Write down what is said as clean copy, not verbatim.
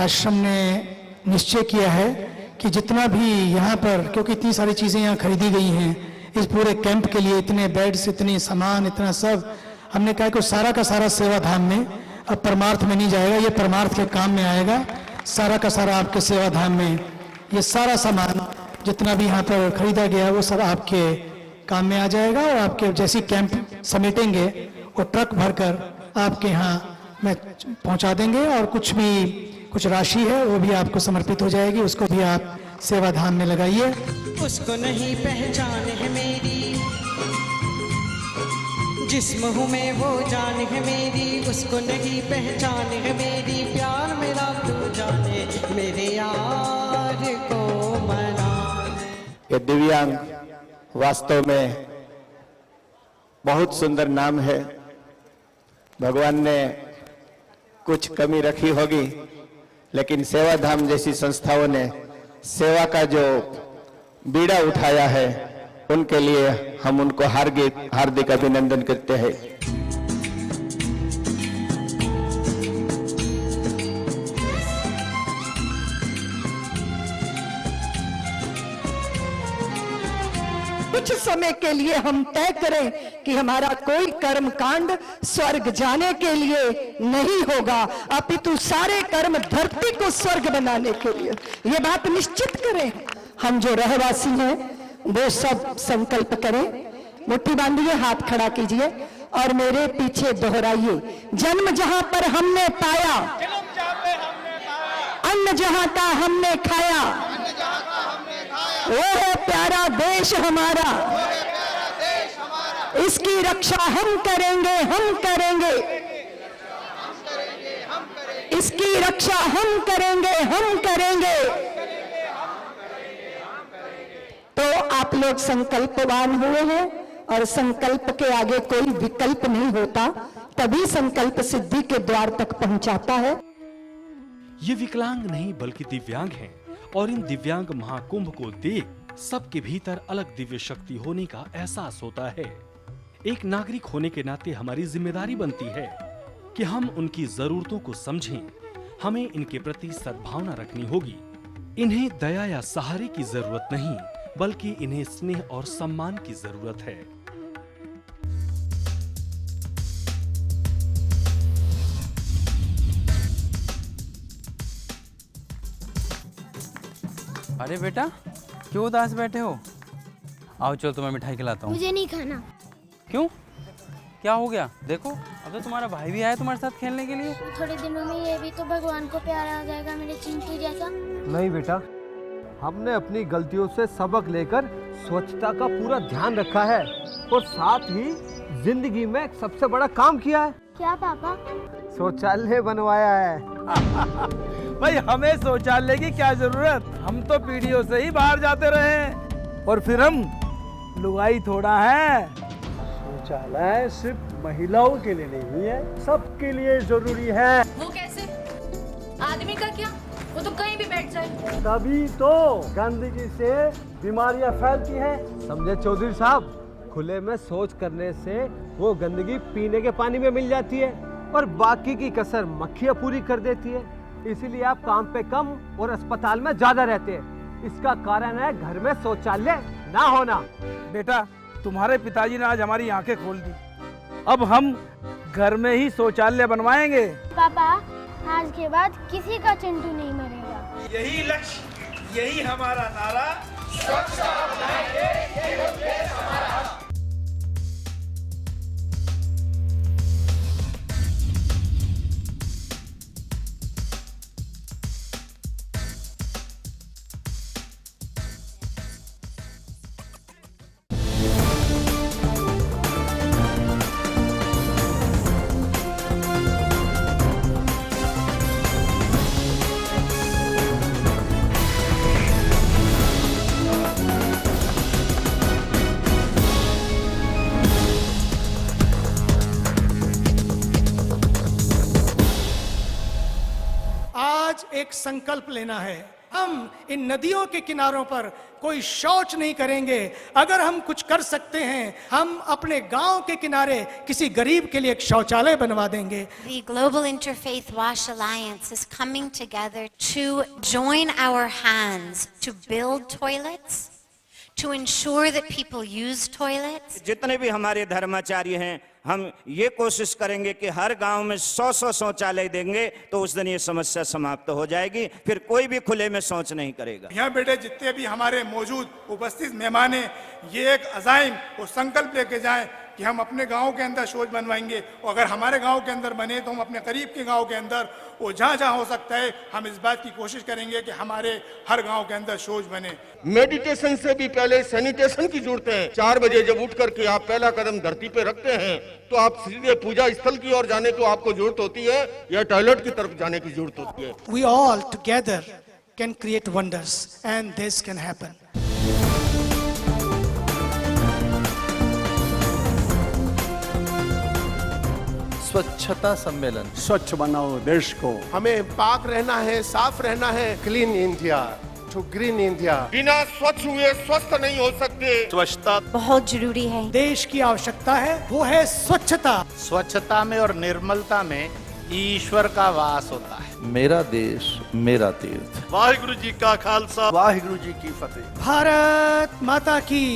आश्रम ने निश्चय किया है कि जितना भी यहाँ पर, क्योंकि इतनी सारी चीज़ें यहाँ खरीदी गई हैं इस पूरे कैंप के लिए, इतने बेड्स, इतनी सामान, इतना सब, हमने कहा कि सारा का सारा सेवा धाम में, अब परमार्थ में नहीं जाएगा, ये परमार्थ के काम में आएगा। सारा का सारा आपके सेवा धाम में ये सारा सामान जितना भी यहाँ पर खरीदा गया वो सब आपके काम में आ जाएगा, और आपके जैसी कैंप समेटेंगे वो ट्रक भरकर आपके यहाँ में पहुँचा देंगे, और कुछ राशि है वो भी आपको समर्पित हो जाएगी, उसको भी आप सेवा धाम में लगाइए। उसको नहीं पहचान है मेरी, जिस्म हूँ मैं वो जान है मेरी, उसको नहीं पहचान है मेरी, प्यार मेरा तू जाने मेरे यार को मना। ये दिव्यांग वास्तव में बहुत सुंदर नाम है। भगवान ने कुछ कमी रखी होगी, लेकिन सेवा धाम जैसी संस्थाओं ने सेवा का जो बीड़ा उठाया है, उनके लिए हम उनको हार्दिक अभिनंदन करते हैं। कुछ समय के लिए हम तय करें कि हमारा कोई कर्म कांड स्वर्ग जाने के लिए नहीं होगा, अपितु सारे कर्म धरती को स्वर्ग बनाने के लिए, ये बात निश्चित करें। हम जो रहवासी हैं वो सब संकल्प करें, मुट्ठी बांधिए, हाथ खड़ा कीजिए और मेरे पीछे दोहराइए। जन्म जहां पर हमने पाया, अन्न जहां का हमने खाया, वो है प्यारा देश हमारा, इसकी रक्षा हम करेंगे, हम करेंगे, इसकी रक्षा हम करेंगे, हम करेंगे। तो आप लोग संकल्पवान हुए हैं, और संकल्प के आगे कोई विकल्प नहीं होता, तभी संकल्प सिद्धि के द्वार तक पहुंचाता है। ये विकलांग नहीं बल्कि दिव्यांग हैं, और इन दिव्यांग महाकुंभ को देख सबके भीतर अलग दिव्य शक्ति होने का एहसास होता है। एक नागरिक होने के नाते हमारी जिम्मेदारी बनती है कि हम उनकी जरूरतों को समझें। हमें इनके प्रति सद्भावना रखनी होगी। इन्हें दया या सहारे की जरूरत नहीं, बल्कि इन्हें स्नेह और सम्मान की जरूरत है। अरे बेटा, क्यों उदास बैठे हो? आओ चलो, तुम्हें मिठाई खिलाता हूँ। मुझे नहीं खाना। क्यों, क्या हो गया? देखो, अब तो तुम्हारा भाई भी आया तुम्हारे साथ खेलने के लिए। थोड़े दिनों में ये भी तो भगवान को प्यारा हो जाएगा, मेरे चिंटू जैसा। नहीं बेटा, हमने अपनी गलतियों से सबक लेकर स्वच्छता का पूरा ध्यान रखा है, और साथ ही जिंदगी में एक सबसे बड़ा काम किया है। क्या पापा? शौचालय बनवाया है। भाई, हमें शौचालय की क्या जरूरत, हम तो पीढ़ियों से ही बाहर जाते रहे हैं, और फिर हम लुगाई थोड़ा है। शौचालय सिर्फ महिलाओं के लिए नहीं है, सबके लिए जरूरी है। वो कैसे? आदमी का क्या, वो तो कहीं भी बैठ जाए। तभी तो गंदगी से बीमारियां फैलती हैं। समझे चौधरी साहब, खुले में शौच करने से वो गंदगी पीने के पानी में मिल जाती है, और बाकी की कसर मक्खियां पूरी कर देती है। इसीलिए आप काम पे कम और अस्पताल में ज्यादा रहते हैं। इसका कारण है घर में शौचालय ना होना। बेटा, तुम्हारे पिताजी ने आज हमारी आंखें खोल दी। अब हम घर में ही शौचालय बनवाएंगे। पापा, आज के बाद किसी का चिंटू नहीं मरेगा। यही लक्ष्य, यही हमारा नारा, स्वच्छता बनाएंगे, ये उद्देश्य हमारा। एक संकल्प लेना है हम इन नदियों के किनारों पर कोई शौच नहीं करेंगे। अगर हम कुछ कर सकते हैं, हम अपने गांव के किनारे किसी गरीब के लिए एक शौचालय बनवा देंगे। The Global Interfaith Wash Alliance is coming together to join our hands to build toilets, to ensure that people use toilets. जितने भी हमारे धर्माचार्य हैं, हम ये कोशिश करेंगे कि हर गांव में 100 शौचालय देंगे, तो उस दिन ये समस्या समाप्त हो जाएगी, फिर कोई भी खुले में शौच नहीं करेगा। यहाँ बेटे जितने भी हमारे मौजूद उपस्थित मेहमान हैं, ये एक अज़ाइम और संकल्प लेके जाएं कि हम अपने गांव के अंदर शौच बनवाएंगे, और अगर हमारे गांव के अंदर बने तो हम अपने करीब के गांव के अंदर, और जहां जहां हो सकता है हम इस बात की कोशिश करेंगे कि हमारे हर गांव के अंदर शौच बने। मेडिटेशन से भी पहले सैनिटेशन की जरूरत है। 4 बजे जब उठ करके आप पहला कदम धरती पे रखते हैं तो आप सीधे पूजा स्थल की ओर जाने को आपको जरूरत होती है या टॉयलेट की तरफ जाने की जरूरत होती है। We all together can create wonders and this can happen. स्वच्छता सम्मेलन। स्वच्छ बनाओ देश को। हमें पाक रहना है, साफ रहना है। Clean India to green India. बिना स्वच्छ हुए स्वस्थ नहीं हो सकते। स्वच्छता बहुत जरूरी है। देश की आवश्यकता है, वो है स्वच्छता। स्वच्छता में और निर्मलता में ईश्वर का वास होता है। मेरा देश मेरा तीर्थ। वाहिगुरु जी का खालसा, वाहिगुरु जी की फतेह। भारत माता की।